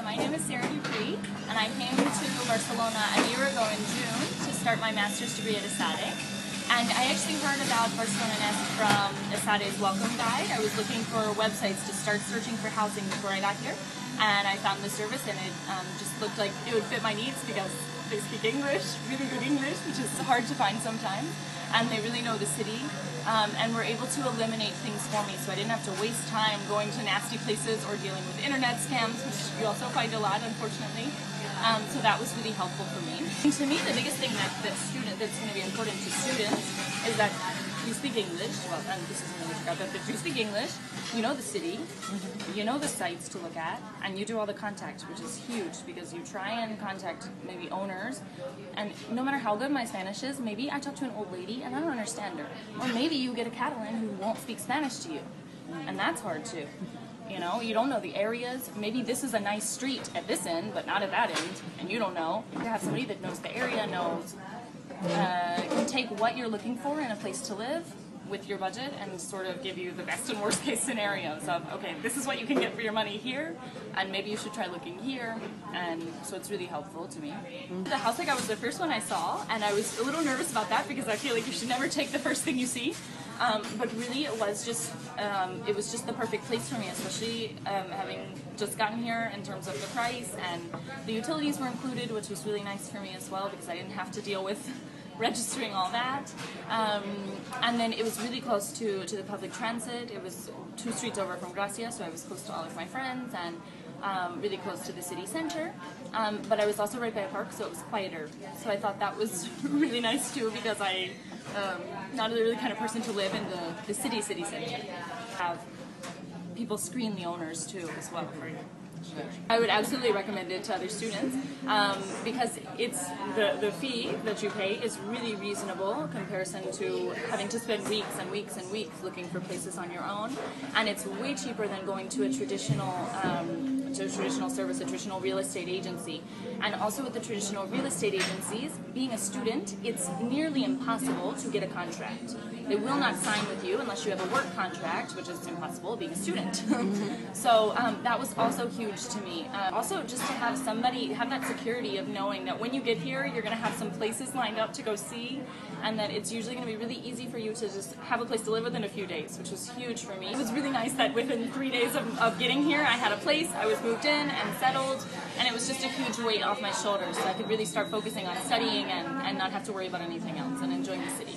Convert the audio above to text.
So my name is Dupre, and I came to Barcelona a year ago in June to start my master's degree at ESADE. And I actually heard about BCN-Nest from ESADE's welcome guide. I was looking for websites to start searching for housing before I got here, and I found the service, and it just looked like it would fit my needs because they speak English, really good English, which is hard to find sometimes, and they really know the city, and were able to eliminate things for me, so I didn't have to waste time going to nasty places or dealing with internet scams, which you also find a lot, unfortunately. So that was really helpful for me. And to me, the biggest thing that's going to be important to students is that you speak English. Well, and this isn't English, but you speak English. You know the city, you know the sites to look at, and you do all the contact, which is huge because you try and contact maybe owners, and no matter how good my Spanish is, maybe I talk to an old lady and I don't understand her, or maybe you get a Catalan who won't speak Spanish to you, and that's hard too. You know, you don't know the areas. Maybe this is a nice street at this end, but not at that end, and you don't know. You have somebody that knows the area, can take what you're looking for in a place to live with your budget and sort of give you the best and worst case scenarios of, okay, this is what you can get for your money here, and maybe you should try looking here, and so it's really helpful to me. The house like I was the first one I saw, and I was a little nervous about that because I feel like you should never take the first thing you see. But really, it was just the perfect place for me, especially having just gotten here in terms of the price, and the utilities were included, which was really nice for me as well because I didn't have to deal with registering all that. And then it was really close to the public transit. It was 2 streets over from Gracia, so I was close to all of my friends, and really close to the city center. But I was also right by a park, so it was quieter. So I thought that was really nice too because I not the really kind of person to live in the city center. Have people screen the owners too as well for you. I would absolutely recommend it to other students because it's the fee that you pay is really reasonable in comparison to having to spend weeks and weeks and weeks looking for places on your own, and it's way cheaper than going to a traditional service, a traditional real estate agency. And also with the traditional real estate agencies, being a student, it's nearly impossible to get a contract. They will not sign with you unless you have a work contract, which is impossible being a student. So that was also huge to me. Also just to have somebody, have that security of knowing that when you get here, you're going to have some places lined up to go see, and that it's usually going to be really easy for you to just have a place to live within a few days, which was huge for me. It was really nice that within 3 days of getting here, I had a place, I was moved in and settled, and it was just a huge weight off my shoulders, so I could really start focusing on studying and not have to worry about anything else and enjoying the city.